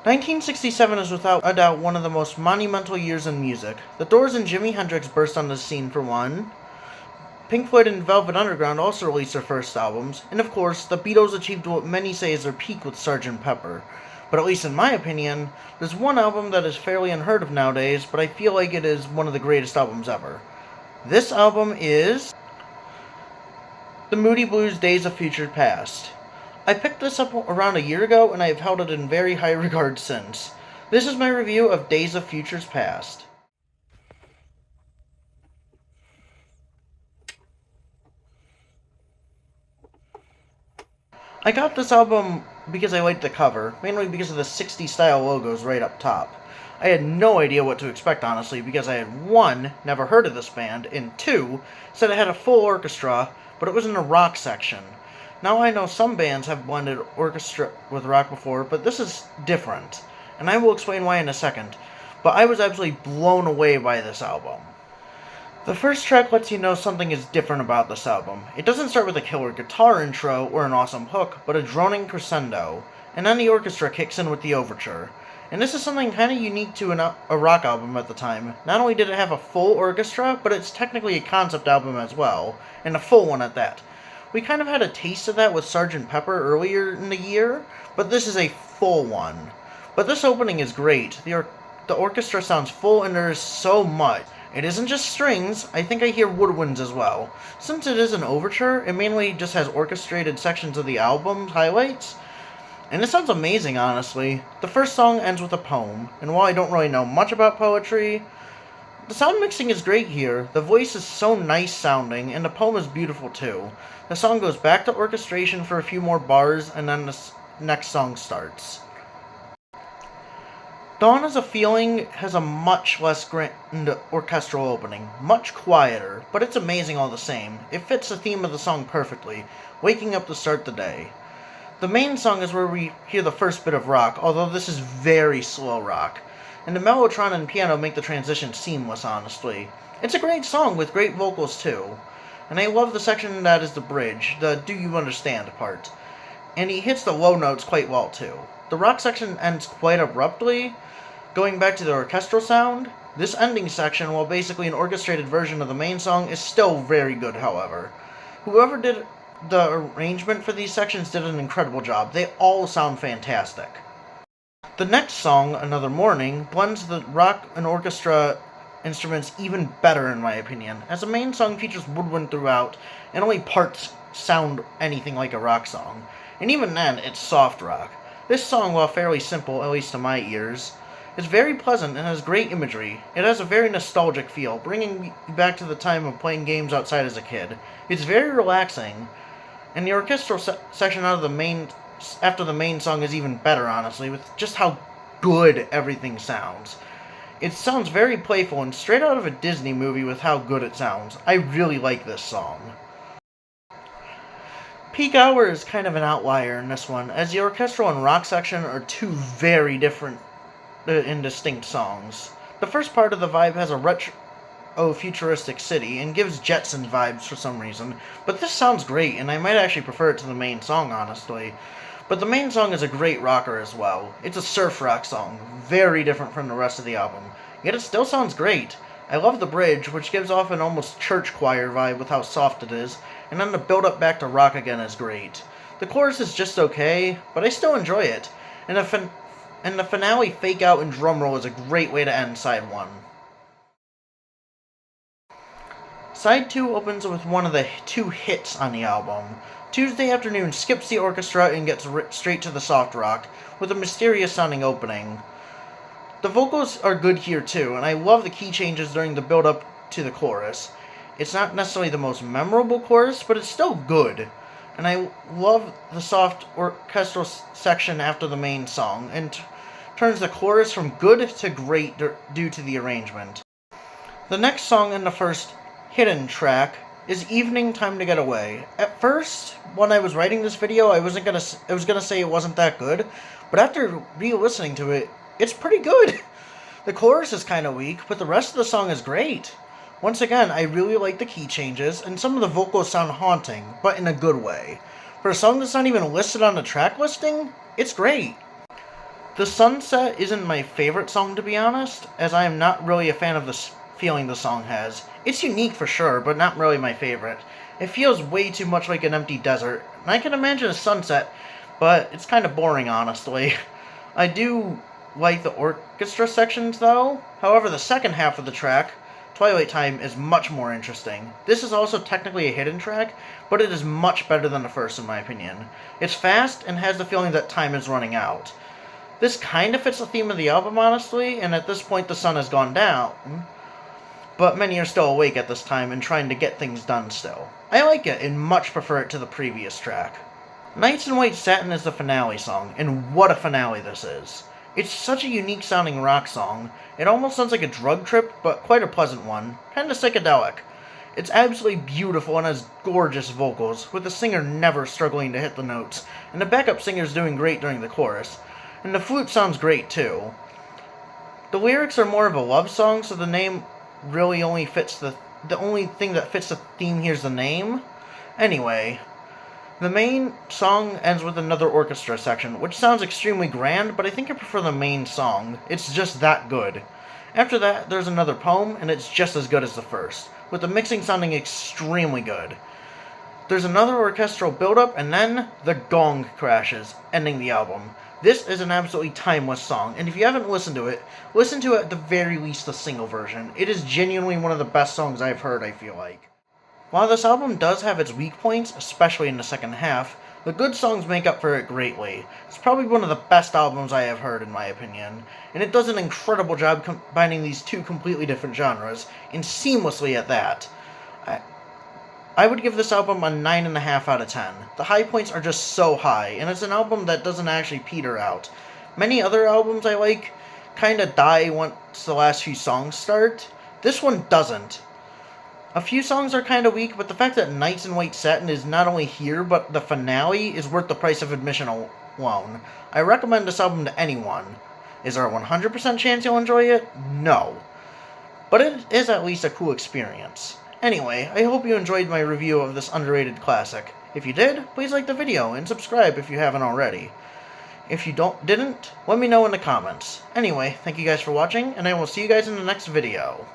1967 is without a doubt one of the most monumental years in music. The Doors and Jimi Hendrix burst on the scene for one. Pink Floyd and Velvet Underground also released their first albums, and of course, the Beatles achieved what many say is their peak with Sgt. Pepper. But at least in my opinion, there's one album that is fairly unheard of nowadays, but I feel like it is one of the greatest albums ever. This album is The Moody Blues Days of Future Past. I picked this up around a year ago, and I have held it in very high regard since. This is my review of Days of Futures Past. I got this album because I liked the cover, mainly because of the 60s style logos right up top. I had no idea what to expect, honestly, because I had 1, never heard of this band, and 2, said it had a full orchestra, but it was in the rock section. Now I know some bands have blended orchestra with rock before, but this is different, and I will explain why in a second, but I was absolutely blown away by this album. The first track lets you know something is different about this album. It doesn't start with a killer guitar intro or an awesome hook, but a droning crescendo, and then the orchestra kicks in with the overture. And this is something kind of unique to a rock album at the time. Not only did it have a full orchestra, but it's technically a concept album as well, and a full one at that. We kind of had a taste of that with Sgt. Pepper earlier in the year, but this is a full one. But this opening is great. The orchestra sounds full, and there is so much. It isn't just strings, I think I hear woodwinds as well. Since it is an overture, it mainly just has orchestrated sections of the album's highlights, and it sounds amazing, honestly. The first song ends with a poem, and while I don't really know much about poetry, the sound mixing is great here. The voice is so nice sounding, and the poem is beautiful too. The song goes back to orchestration for a few more bars, and then the next song starts. Dawn as a Feeling has a much less grand orchestral opening, much quieter, but it's amazing all the same. It fits the theme of the song perfectly, waking up to start the day. The main song is where we hear the first bit of rock, although this is very slow rock, and the mellotron and piano make the transition seamless, honestly. It's a great song with great vocals too, and I love the section that is the bridge, the Do You Understand part, and he hits the low notes quite well too. The rock section ends quite abruptly. Going back to the orchestral sound, this ending section, while basically an orchestrated version of the main song, is still very good, however. Whoever did the arrangement for these sections did an incredible job. They all sound fantastic. The next song, Another Morning, blends the rock and orchestra instruments even better in my opinion, as the main song features woodwind throughout, and only parts sound anything like a rock song. And even then, it's soft rock. This song, while fairly simple, at least to my ears, is very pleasant and has great imagery. It has a very nostalgic feel, bringing me back to the time of playing games outside as a kid. It's very relaxing, and the orchestral section after the main song is even better, honestly, with just how good everything sounds. It sounds very playful and straight out of a Disney movie with how good it sounds. I really like this song. Peak Hour is kind of an outlier in this one, as the orchestral and rock section are two very different and distinct songs. The first part of the vibe has a retro-futuristic city and gives Jetson vibes for some reason, but this sounds great, and I might actually prefer it to the main song, honestly. But the main song is a great rocker as well. It's a surf rock song, very different from the rest of the album, yet it still sounds great. I love the bridge, which gives off an almost church choir vibe with how soft it is, and then the build-up back to rock again is great. The chorus is just okay, but I still enjoy it, and the finale fake out and drum roll is a great way to end side 1. Side 2 opens with one of the 2 hits on the album. Tuesday Afternoon skips the orchestra and gets straight to the soft rock, with a mysterious sounding opening. The vocals are good here too, and I love the key changes during the build-up to the chorus. It's not necessarily the most memorable chorus, but it's still good. And I love the soft orchestral section after the main song, and turns the chorus from good to great due to the arrangement. The next song in the first hidden track is Evening Time to Get Away. At first, when I was writing this video, I was gonna say it wasn't that good, but after re-listening to it, it's pretty good. The chorus is kind of weak, but the rest of the song is great. Once again, I really like the key changes, and some of the vocals sound haunting, but in a good way. For a song that's not even listed on the track listing, it's great. The Sunset isn't my favorite song, to be honest, as I am not really a fan of the feeling the song has. It's unique for sure, but not really my favorite. It feels way too much like an empty desert, and I can imagine a sunset, but it's kind of boring, honestly. I do like the orchestra sections, though. However, the second half of the track, Twilight Time, is much more interesting. This is also technically a hidden track, but it is much better than the first, in my opinion. It's fast and has the feeling that time is running out. This kind of fits the theme of the album, honestly, and at this point the sun has gone down, but many are still awake at this time and trying to get things done still. I like it and much prefer it to the previous track. Nights in White Satin is the finale song, and what a finale this is. It's such a unique sounding rock song. It almost sounds like a drug trip, but quite a pleasant one, kinda psychedelic. It's absolutely beautiful and has gorgeous vocals, with the singer never struggling to hit the notes, and the backup singer's doing great during the chorus. And the flute sounds great too. The lyrics are more of a love song, so the name really only fits the only thing that fits the theme here is the name. Anyway, the main song ends with another orchestra section, which sounds extremely grand, but I think I prefer the main song. It's just that good. After that, there's another poem, and it's just as good as the first, with the mixing sounding extremely good. There's another orchestral build-up, and then the gong crashes, ending the album. This is an absolutely timeless song, and if you haven't listened to it, listen to it at the very least the single version. It is genuinely one of the best songs I've heard, I feel like. While this album does have its weak points, especially in the second half, the good songs make up for it greatly. It's probably one of the best albums I have heard, in my opinion, and it does an incredible job combining these two completely different genres, and seamlessly at that. I would give this album a 9.5 out of 10. The high points are just so high, and it's an album that doesn't actually peter out. Many other albums I like kinda die once the last few songs start. This one doesn't. A few songs are kinda weak, but the fact that Nights in White Satin is not only here, but the finale is worth the price of admission alone. I recommend this album to anyone. Is there a 100% chance you'll enjoy it? No. But it is at least a cool experience. Anyway, I hope you enjoyed my review of this underrated classic. If you did, please like the video and subscribe if you haven't already. If you didn't, let me know in the comments. Anyway, thank you guys for watching, and I will see you guys in the next video.